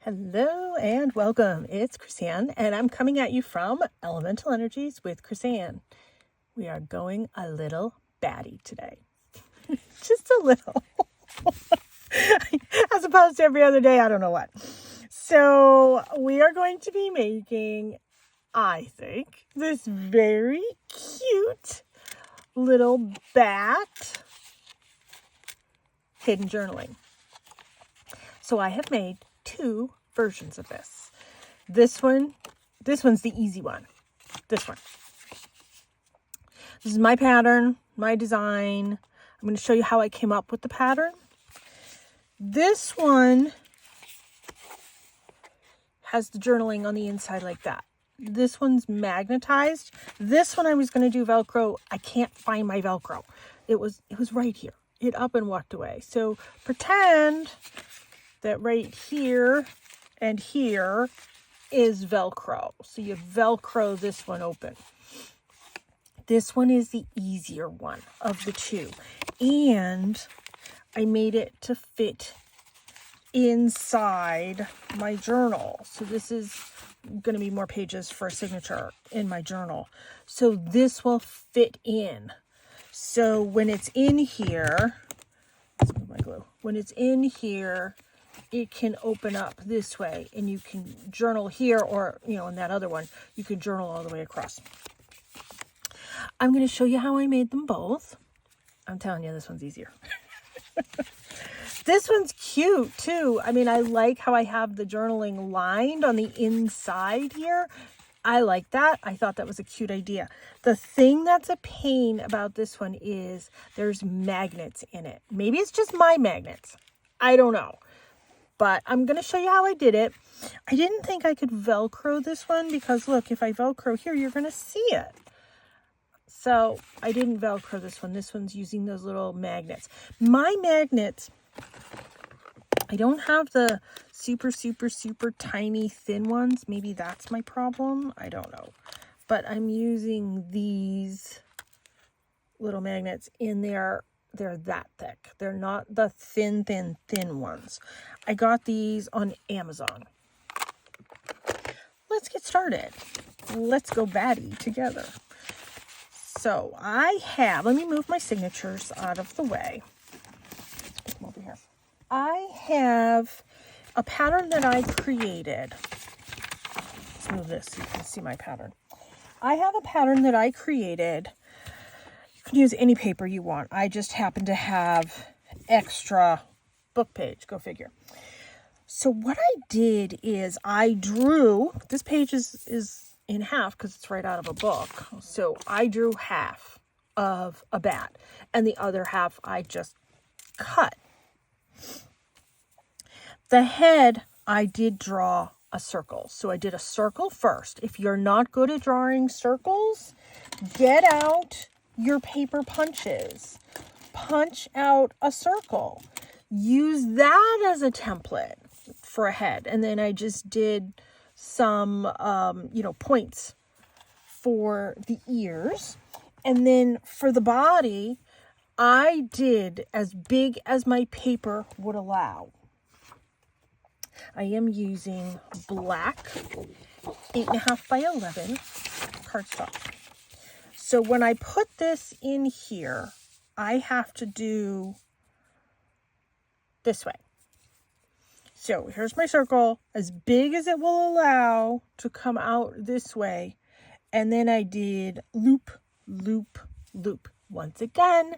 Hello and welcome. It's Chrisanne, and I'm coming at you from Elemental Energies with Chrisanne. We are going a little batty today. Just a little. As opposed to every other day, I don't know what. So we are going to be making, I think, this very cute little bat hidden journaling. So I have made two versions of this. This one's the easy one. This is my pattern, my design. I'm going to show you how I came up with the pattern. This one has the journaling on the inside like that. This one's magnetized. This one I was going to do Velcro. I can't find my Velcro. It was right here. It up and walked away. So pretend that right here and here is Velcro. So you Velcro this one open. This one is the easier one of the two. And I made it to fit inside my journal. So this is going to be more pages for a signature in my journal. So this will fit in. So when it's in here, let's move my glue. When it's in here, it can open up this way and you can journal here, or, in that other one, you can journal all the way across. I'm going to show you how I made them both. I'm telling you, this one's easier. This one's cute too. I mean, I like how I have the journaling lined on the inside here. I like that. I thought that was a cute idea. The thing that's a pain about this one is there's magnets in it. Maybe it's just my magnets. I don't know. But I'm going to show you how I did it. I didn't think I could Velcro this one because, look, if I Velcro here, you're going to see it. So I didn't Velcro this one. This one's using those little magnets. My magnets, I don't have the super, super, super tiny thin ones. Maybe that's my problem. I don't know. But I'm using these little magnets in there. They're that thick. They're not the thin ones. I got these on Amazon. Let's get started. Let's go batty together. So let me move my signatures out of the way. Let's come over here. I have a pattern that I created. Let's move this so you can see my pattern. I have a pattern that I created. You can use any paper you want. I just happen to have extra book page. Go figure. So what I did is I drew, this page is in half because it's right out of a book. So I drew half of a bat and the other half I just cut. The head, I did draw a circle. So I did a circle first. If you're not good at drawing circles, get out your paper punches. Punch out a circle. Use that as a template for a head. And then I just did some, points for the ears. And then for the body, I did as big as my paper would allow. I am using black 8.5 by 11 cardstock. So when I put this in here, I have to do this way. So here's my circle, as big as it will allow to come out this way. And then I did loop, loop, loop. Once again,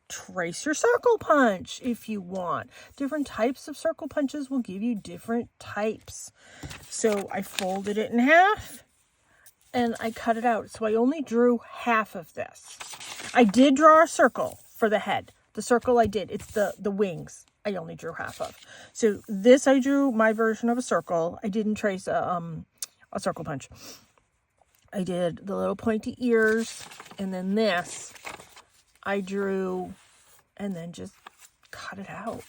trace your circle punch if you want. Different types of circle punches will give you different types. So I folded it in half and I cut it out. So I only drew half of this. I did draw a circle for the head. The circle I did, it's the wings. I only drew half of. So this I drew my version of a circle. I didn't trace a circle punch. I did the little pointy ears, and then this I drew and then just cut it out.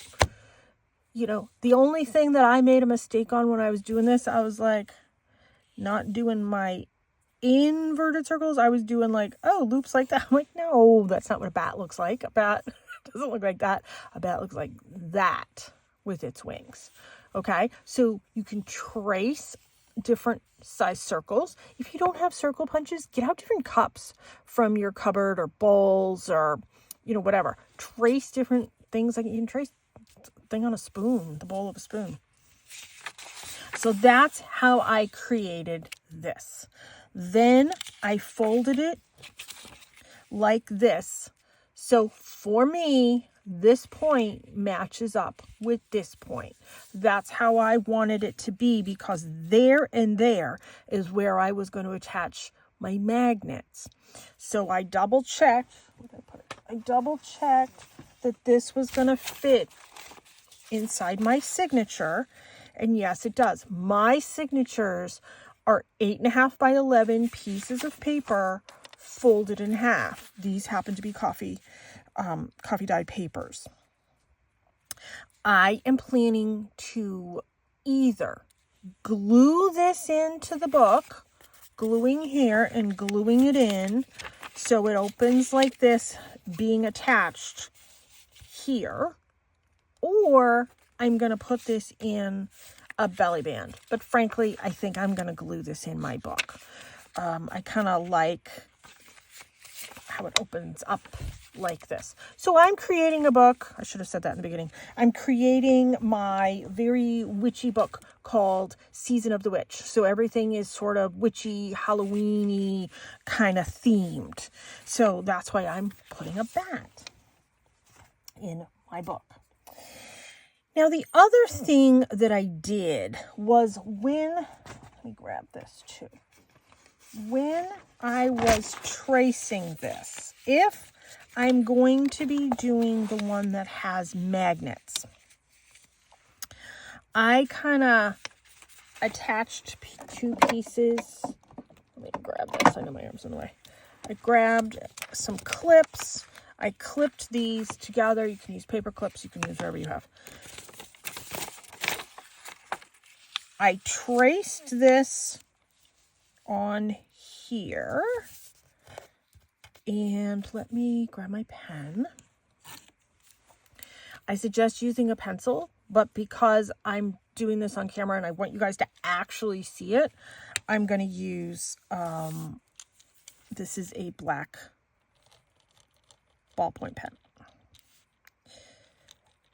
The only thing that I made a mistake on when I was doing this, I was like not doing my inverted circles. I was doing loops like that. I'm like, no, that's not what a bat looks like. A bat doesn't look like that. A bat looks like that. with its wings. Okay, so you can trace different size circles. If you don't have circle punches, get out different cups from your cupboard or bowls or, you know, whatever. Trace different things. Like you can trace thing on a spoon, the bowl of a spoon. So that's how I created this. Then I folded it like this. So for me, this point matches up with this point. That's how I wanted it to be, because there and there is where I was going to attach my magnets. So I double checked that this was going to fit inside my signature. And yes, it does. My signatures are 8.5 by 11 pieces of paper folded in half. These happen to be coffee dyed papers. I am planning to either glue this into the book, gluing here and gluing it in so it opens like this, being attached here, or I'm going to put this in a belly band. But frankly, I think I'm going to glue this in my book. I kind of like how it opens up like this. So I'm creating a book. I should have said that in the beginning. I'm creating my very witchy book called Season of the Witch. So everything is sort of witchy, Halloween-y kind of themed. So that's why I'm putting a bat in my book. Now, the other thing that I did was let me grab this too. When I was tracing this, if I'm going to be doing the one that has magnets, I kind of attached two pieces. Let me grab this. I know my arm's in the way. I grabbed some clips. I clipped these together. You can use paper clips. You can use whatever you have. I traced this on here, and let me grab my pen. I suggest using a pencil, but because I'm doing this on camera and I want you guys to actually see it, I'm going to use, this is a black ballpoint pen.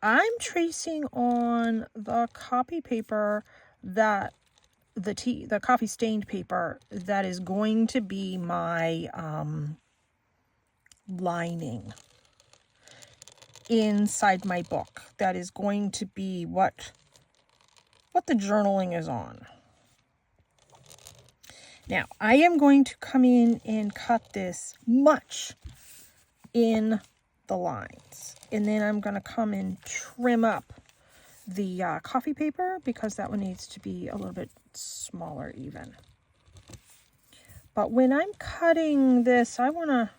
I'm tracing on the copy paper that the coffee stained paper that is going to be my lining inside my book. That is going to be what the journaling is on. Now, I am going to come in and cut this much in the lines. And then I'm going to come and trim up the coffee paper, because that one needs to be a little bit smaller even. But when I'm cutting this, I want to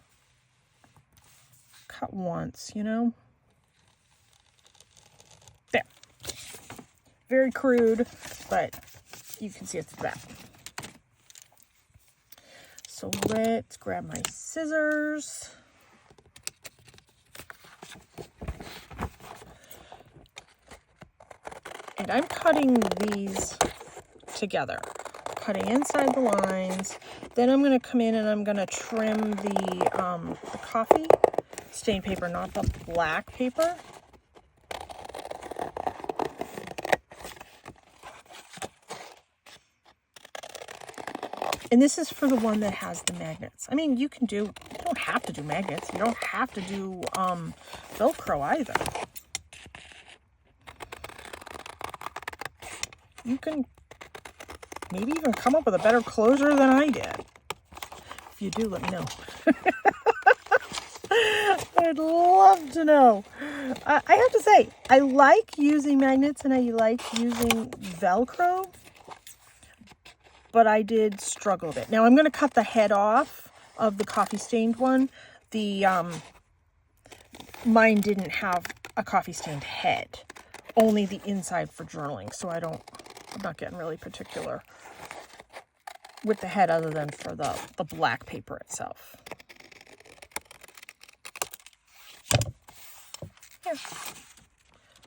cut once, you know. There. Very crude, but you can see it's that. So let's grab my scissors. And I'm cutting these together, cutting inside the lines. Then I'm going to come in and I'm going to trim the coffee stained paper, not the black paper. And this is for the one that has the magnets. I mean, you don't have to do magnets. You don't have to do Velcro either. You can maybe even come up with a better closure than I did. If you do, let me know. I'd love to know. I have to say, I like using magnets and I like using Velcro, but I did struggle a bit. Now I'm going to cut the head off of the coffee stained one. Mine didn't have a coffee stained head, only the inside for journaling. So I'm not getting really particular with the head other than for the black paper itself. Yeah.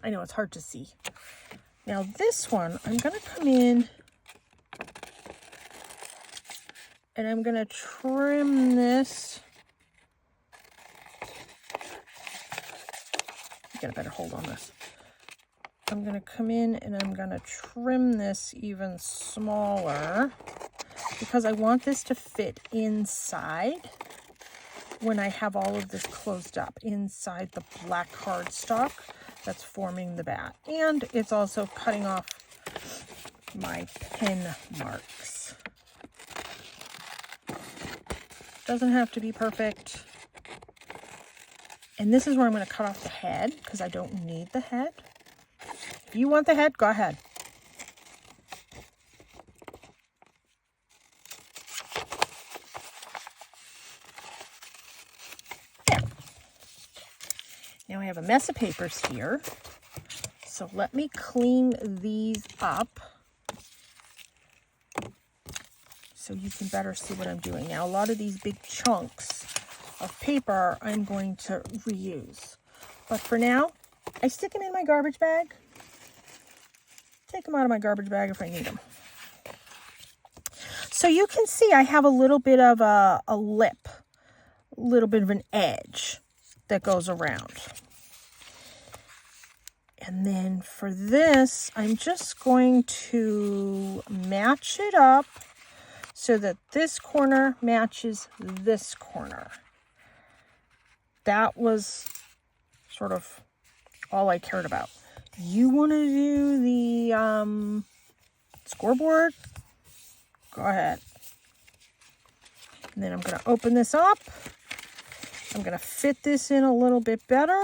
I know it's hard to see. Now this one, I'm going to come in and I'm going to trim this. Get a better hold on this. I'm going to come in and I'm going to trim this even smaller because I want this to fit inside when I have all of this closed up inside the black cardstock that's forming the bat. And it's also cutting off my pen marks. Doesn't have to be perfect. And this is where I'm going to cut off the head because I don't need the head. If you want the head, go ahead. There. Now I have a mess of papers here. So let me clean these up so you can better see what I'm doing. Now a lot of these big chunks of paper I'm going to reuse. But for now, I stick them in my garbage bag. Take them out of my garbage bag if I need them. So you can see I have a little bit of a lip, a little bit of an edge that goes around. And then for this, I'm just going to match it up so that this corner matches this corner. That was sort of all I cared about. You want to do the scoreboard? Go ahead. And then I'm going to open this up. I'm going to fit this in a little bit better.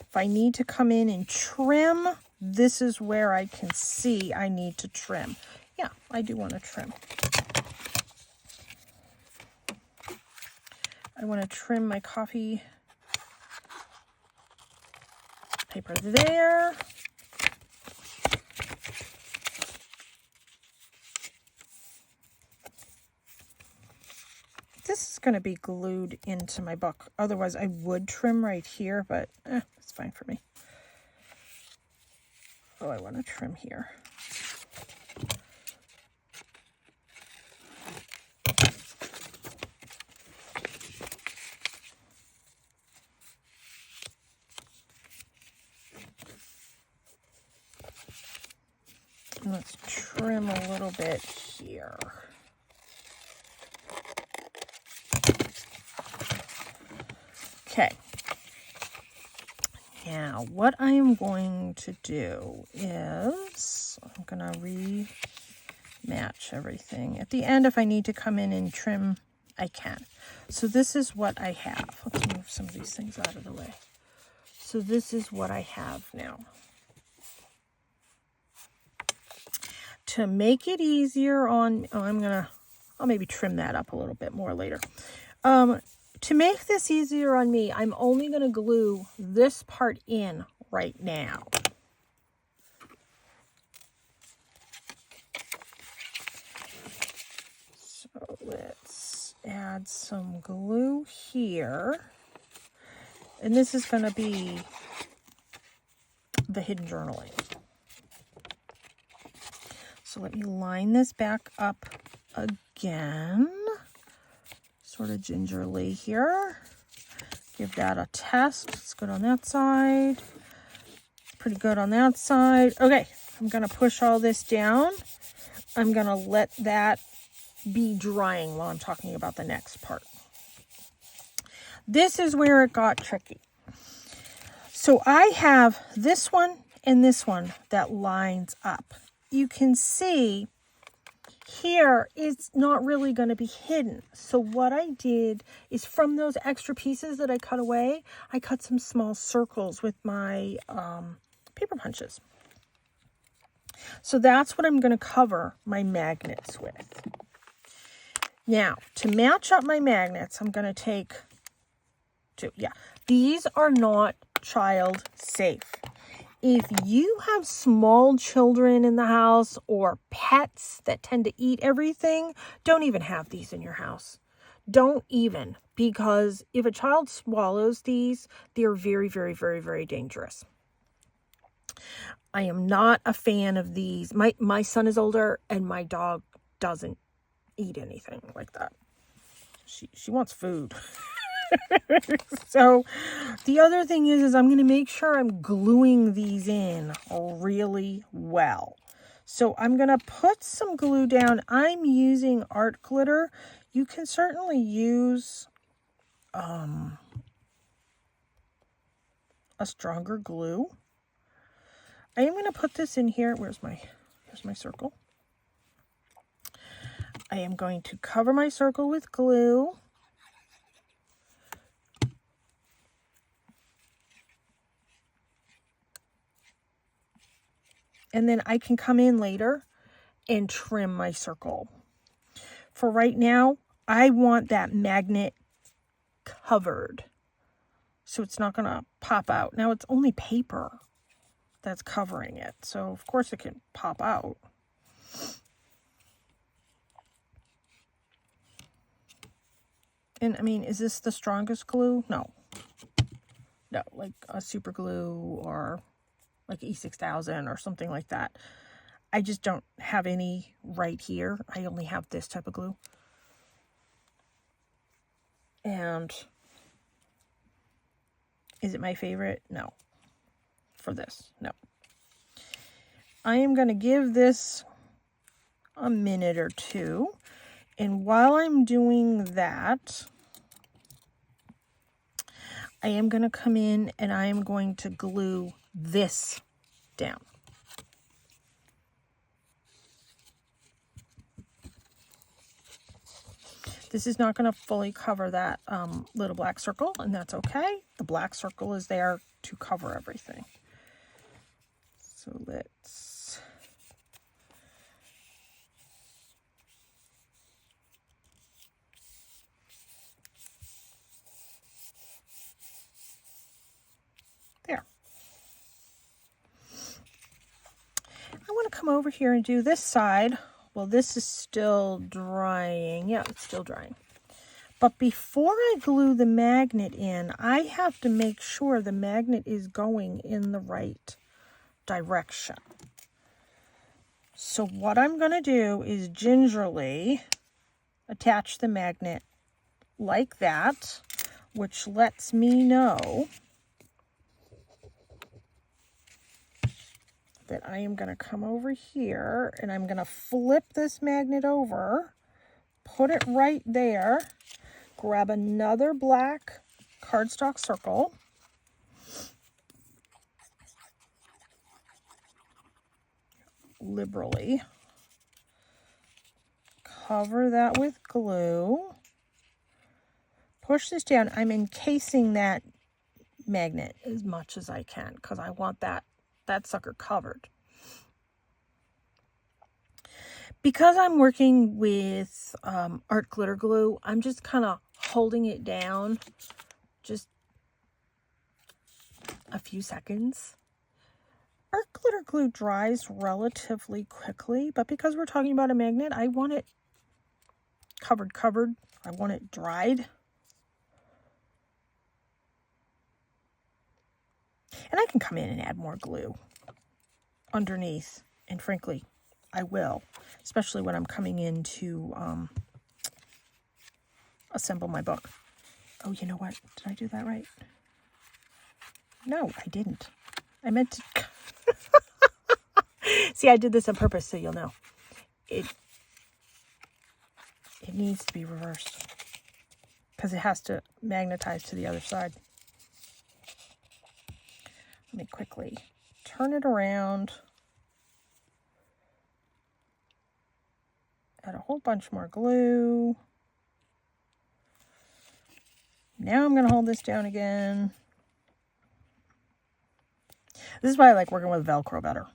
If I need to come in and trim, this is where I can see I need to trim. Yeah, I do want to trim. I want to trim my coffee paper there. This is going to be glued into my book. Otherwise, I would trim right here, but it's fine for me. Oh, I want to trim here. Let's trim a little bit here. Okay. Now, what I am going to do is I'm going to rematch everything. At the end, if I need to come in and trim, I can. So this is what I have. Let's move some of these things out of the way. So this is what I have now. To make it easier on, I'll maybe trim that up a little bit more later. To make this easier on me, I'm only going to glue this part in right now. So let's add some glue here. And this is going to be the hidden journaling. So let me line this back up again, sort of gingerly here. Give that a test. It's good on that side. Pretty good on that side. Okay, I'm going to push all this down. I'm going to let that be drying while I'm talking about the next part. This is where it got tricky. So I have this one and this one that lines up. You can see here it's not really going to be hidden. So what I did is from those extra pieces that I cut away, I cut some small circles with my paper punches. So that's what I'm going to cover my magnets with. Now, to match up my magnets, I'm going to take two. Yeah, these are not child safe. If you have small children in the house or pets that tend to eat everything, don't even have these in your house. Don't even, because if a child swallows these, they're very, very, very, very dangerous. I am not a fan of these. My son is older and my dog doesn't eat anything like that. She wants food. So the other thing is I'm going to make sure I'm gluing these in really well. So I'm going to put some glue down. I'm using art glitter. You can certainly use a stronger glue. I am going to put this in here. Here's my circle. I am going to cover my circle with glue. And then I can come in later and trim my circle. For right now, I want that magnet covered, so it's not going to pop out. Now, it's only paper that's covering it, so of course it can pop out. And I mean, is this the strongest glue? No. No, like a super glue or like E6000 or something like that. I just don't have any right here. I only have this type of glue. And is it my favorite? No. For this, no. I am going to give this a minute or two. And while I'm doing that, I am going to come in and I am going to glue this down. This is not going to fully cover that little black circle, and that's okay. The black circle is there to cover everything. So let's... There. I want to come over here and do this side. Well, this is still drying. Yeah, it's still drying. But before I glue the magnet in, I have to make sure the magnet is going in the right direction. So what I'm going to do is gingerly attach the magnet like that, which lets me know that I am going to come over here and I'm going to flip this magnet over, put it right there, grab another black cardstock circle, liberally, cover that with glue, push this down. I'm encasing that magnet as much as I can because I want that sucker covered. Because I'm working with art glitter glue, I'm just kind of holding it down just a few seconds. Art glitter glue dries relatively quickly, but because we're talking about a magnet, I want it covered. I want it dried. And I can come in and add more glue underneath. And frankly, I will, especially when I'm coming in to assemble my book. Oh, you know what? Did I do that right? No, I didn't. I meant to... See, I did this on purpose so you'll know. It needs to be reversed because it has to magnetize to the other side. Let me quickly turn it around. Add a whole bunch more glue. Now I'm going to hold this down again. This is why I like working with Velcro better.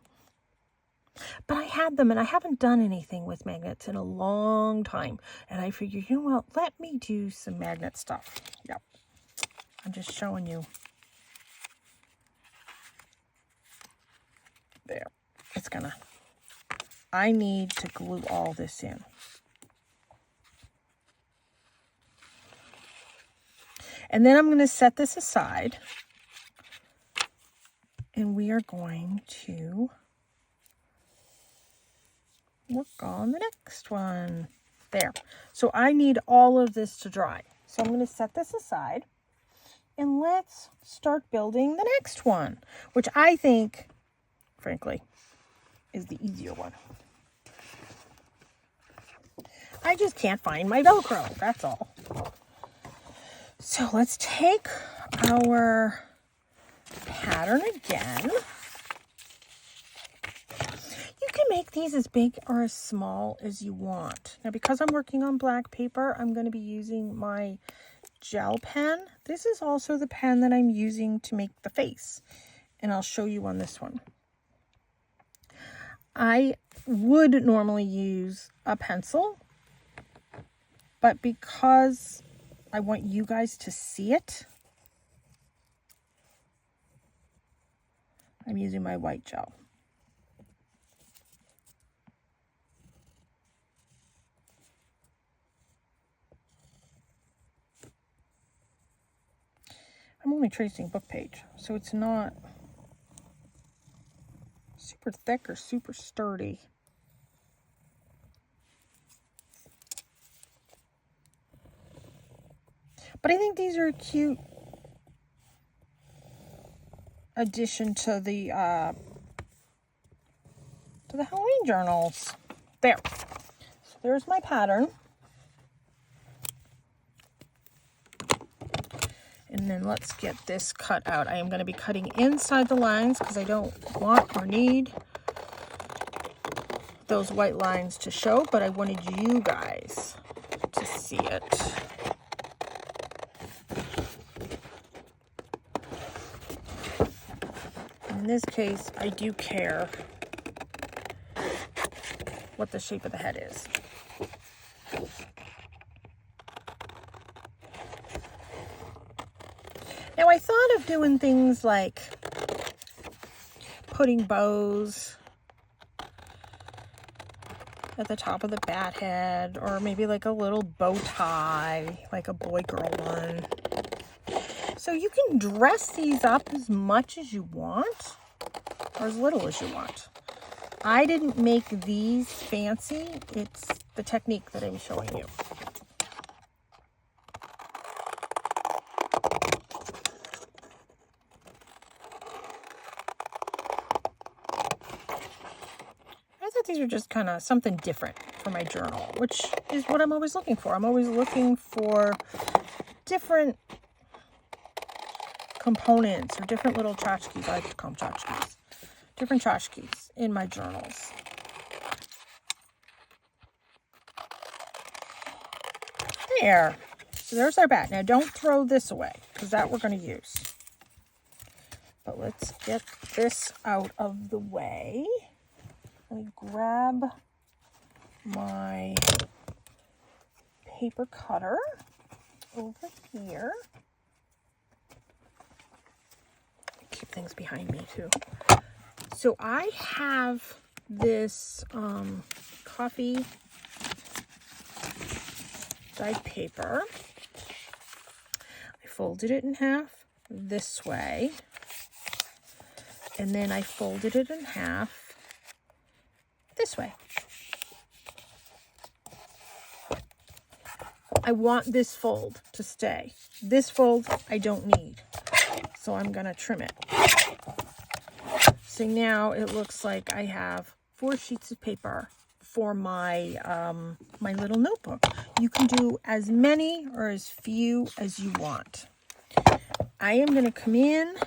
But I had them and I haven't done anything with magnets in a long time. And I figured, you know what, let me do some magnet stuff. Yep. I'm just showing you. There. It's gonna... I need to glue all this in. And then I'm going to set this aside. And we we are going to work on the next one. There. So I need all of this to dry. So I'm going to set this aside and let's start building the next one, which I think, frankly, is the easier one. I just can't find my Velcro, that's all. So let's take our pattern again. You can make these as big or as small as you want. Now, because I'm working on black paper, I'm going to be using my gel pen. This is also the pen that I'm using to make the face, and I'll show you on this one. I would normally use a pencil, but because I want you guys to see it, I'm using my white gel. I'm only tracing book page, so it's not super thick or super sturdy. But I think these are a cute addition to the Halloween journals. There. So there's my pattern. And then let's get this cut out. I am going to be cutting inside the lines because I don't want or need those white lines to show, but I wanted you guys to see it. In this case, I do care what the shape of the head is. Now, I thought of doing things like putting bows at the top of the bat head, or maybe like a little bow tie, like a boy-girl one. So you can dress these up as much as you want, or as little as you want. I didn't make these fancy. It's the technique that I'm showing you. These are just kind of something different for my journal, which is what I'm always looking for. I'm always looking for different components or different little tchotchkes. I like to call them tchotchkes. Different tchotchkes in my journals. There. So there's our bat. Now don't throw this away because that we're going to use. But let's get this out of the way. Let me grab my paper cutter over here. Keep things behind me too. So I have this coffee dyed paper. I folded it in half this way, and then I folded it in half this way. I want this fold to stay. This fold I don't need, so I'm gonna trim it. So now it looks like I have 4 sheets of paper for my my little notebook. You can do as many or as few as you want. I am gonna come in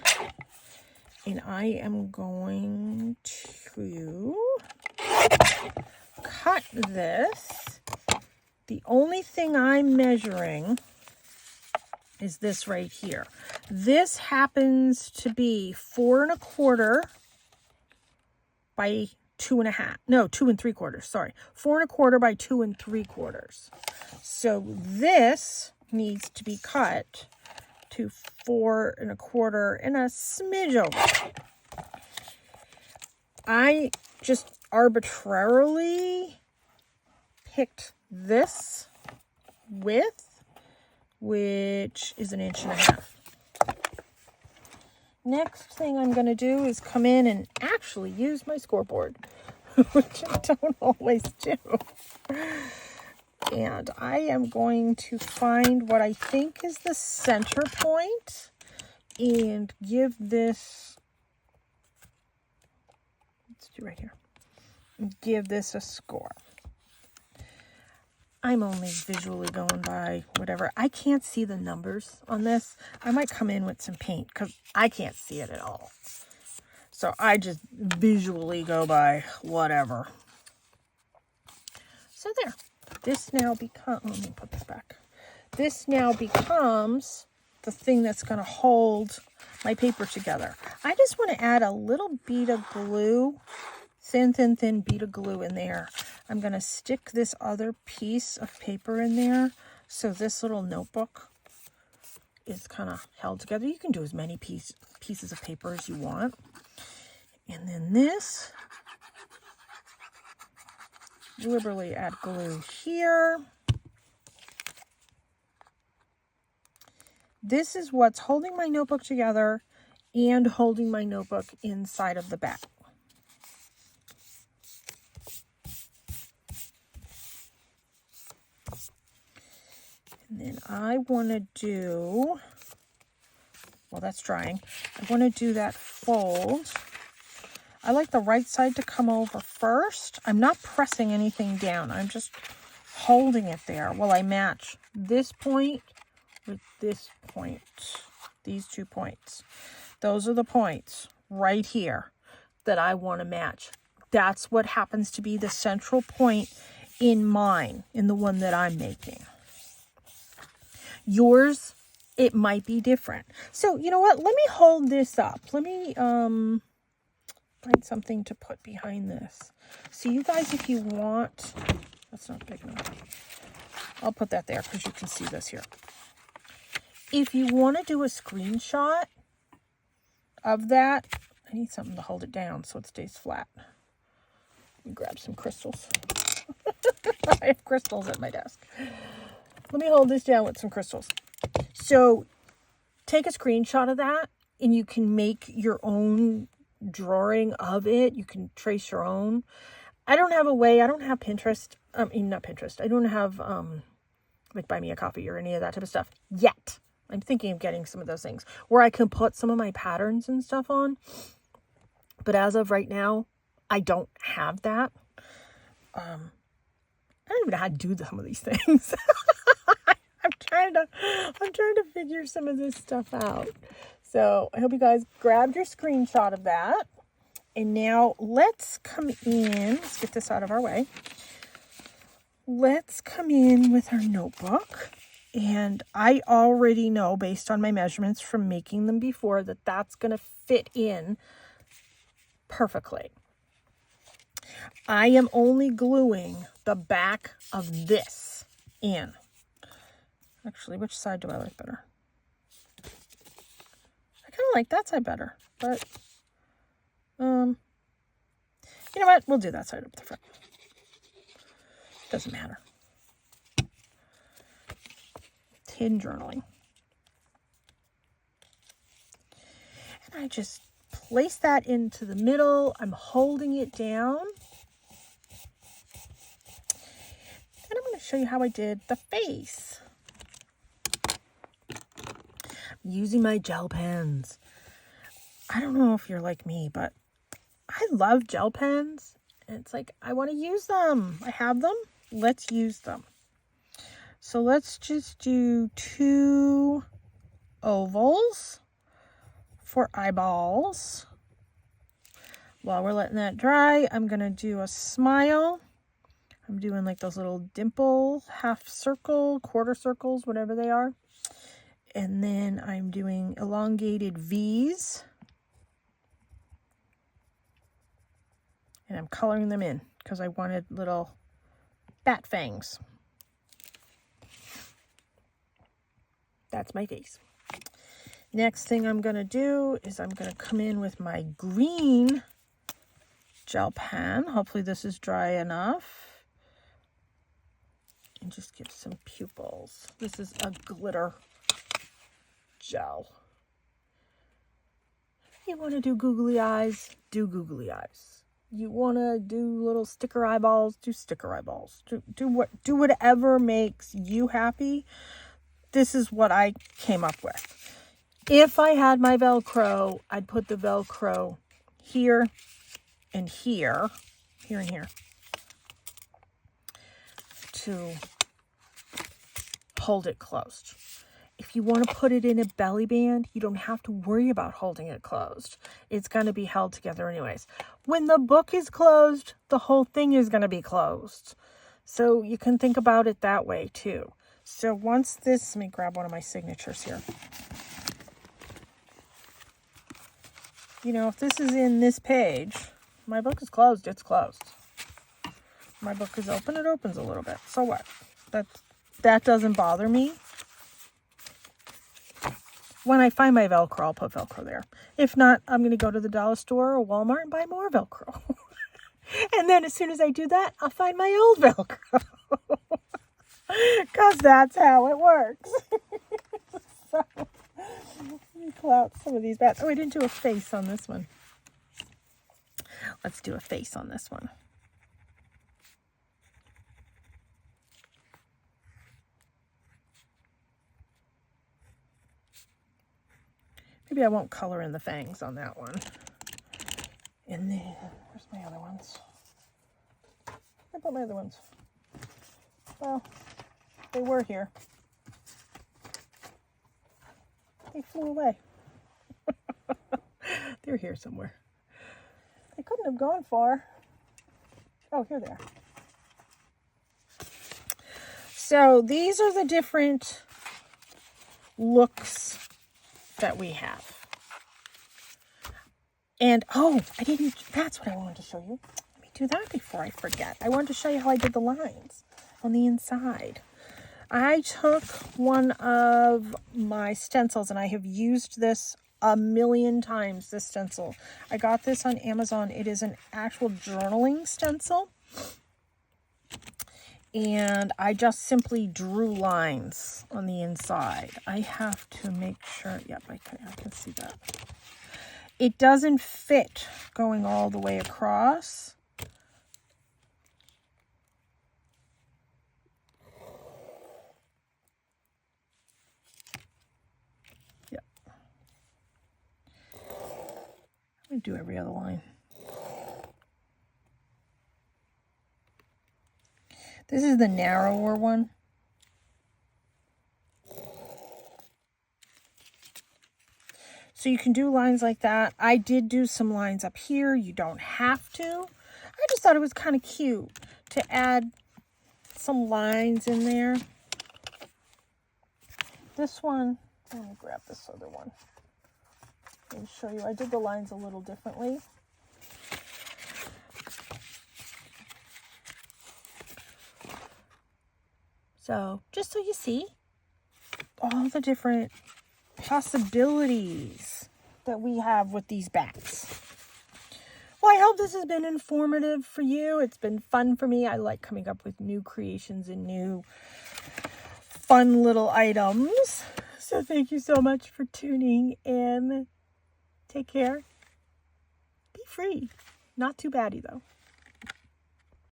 and I am going to cut this. The only thing I'm measuring is this right here. This happens to be 4 1/4 by 2 1/2. No, 2 3/4. Sorry, 4 1/4 by 2 3/4. So this needs to be cut to 4 1/4 and a smidge over. I just arbitrarily picked this width, which is 1.5 inches. Next thing I'm going to do is come in and actually use my scoreboard, which I don't always do. And I am going to find what I think is the center point and give this, let's do right here, give this a score. I'm only visually going by whatever. I can't see the numbers on this. I might come in with some paint because I can't see it at all. So I just visually go by whatever. So there. This now becomes, let me put this back. This now becomes the thing that's going to hold my paper together. I just want to add a little bead of glue, thin bead of glue in there. I'm going to stick this other piece of paper in there so this little notebook is kind of held together. You can do as many pieces of paper as you want. And then this, deliberately add glue here. This is what's holding my notebook together and holding my notebook inside of the back. And then I want to do, well, that's drying. I want to do that fold. I like the right side to come over first. I'm not pressing anything down. I'm just holding it there while I match this point with this point. These 2 points. Those are the points right here that I want to match. That's what happens to be the central point in mine, in the one that I'm making. Yours, it might be different. So, you know what? Let me hold this up. Let me find something to put behind this. So you guys, if you want, that's not big enough. I'll put that there because you can see this here. If you want to do a screenshot of that, I need something to hold it down so it stays flat. Let me grab some crystals. I have crystals at my desk. Let me hold this down with some crystals. So take a screenshot of that and you can make your own drawing of it. You can trace your own. I don't have a way. I don't have Pinterest. Not Pinterest. I don't have like Buy Me a Coffee or any of that type of stuff yet. I'm thinking of getting some of those things where I can put some of my patterns and stuff on. But as of right now, I don't have that. I don't even know how to do some of these things. I'm trying to figure some of this stuff out. So I hope you guys grabbed your screenshot of that. And now let's come in. Let's get this out of our way. Let's come in with our notebook. And I already know, based on my measurements from making them before, that that's going to fit in perfectly. I am only gluing the back of this in. Actually, which side do I like better? I kind of like that side better, but you know what? We'll do that side up the front. Doesn't matter. Hidden journaling. And I just place that into the middle. I'm holding it down. And I'm going to show you how I did the face. I'm using my gel pens. I don't know if you're like me, but I love gel pens. And it's like, I want to use them. I have them. Let's use them. So let's just do 2 ovals for eyeballs. While we're letting that dry, I'm going to do a smile. I'm doing like those little dimple, half circle, quarter circles, whatever they are. And then I'm doing elongated V's. And I'm coloring them in because I wanted little bat fangs. That's my face. Next thing I'm going to do is I'm going to come in with my green gel pen. Hopefully this is dry enough. And just give some pupils. This is a glitter gel. You want to do googly eyes? Do googly eyes. You want to do little sticker eyeballs? Do sticker eyeballs. Do whatever makes you happy. This is what I came up with. If I had my Velcro, I'd put the Velcro here and here, here and here, to hold it closed. If you want to put it in a belly band, you don't have to worry about holding it closed. It's going to be held together anyways. When the book is closed, the whole thing is going to be closed. So you can think about it that way too. So once this, let me grab one of my signatures here. You know, if this is in this page, my book is closed, it's closed. My book is open, it opens a little bit. So what? That doesn't bother me. When I find my Velcro, I'll put Velcro there. If not, I'm going to go to the dollar store or Walmart and buy more Velcro. And then as soon as I do that, I'll find my old Velcro. Because that's how it works. So, let me pull out some of these bats. Oh, I didn't do a face on this one. Let's do a face on this one. Maybe I won't color in the fangs on that one. And then, where's my other ones? I put my other ones. Well, they were here. They flew away. They're here somewhere. They couldn't have gone far. Oh, here they are. So these are the different looks that we have. And oh, that's what I wanted to show you. Let me do that before I forget. I wanted to show you how I did the lines on the inside. I took one of my stencils, and I have used this a million times, this stencil. I got this on Amazon. It is an actual journaling stencil. And I just simply drew lines on the inside. I have to make sure, yep, I can see that. It doesn't fit going all the way across. Yep. I'm going to do every other line. This is the narrower one. So you can do lines like that. I did do some lines up here. You don't have to. I just thought it was kind of cute to add some lines in there. This one, let me grab this other one. Let me show you. I did the lines a little differently. So just so you see all the different possibilities that we have with these bats. Well, I hope this has been informative for you. It's been fun for me. I like coming up with new creations and new fun little items. So thank you so much for tuning in. Take care. Be free. Not too batty though.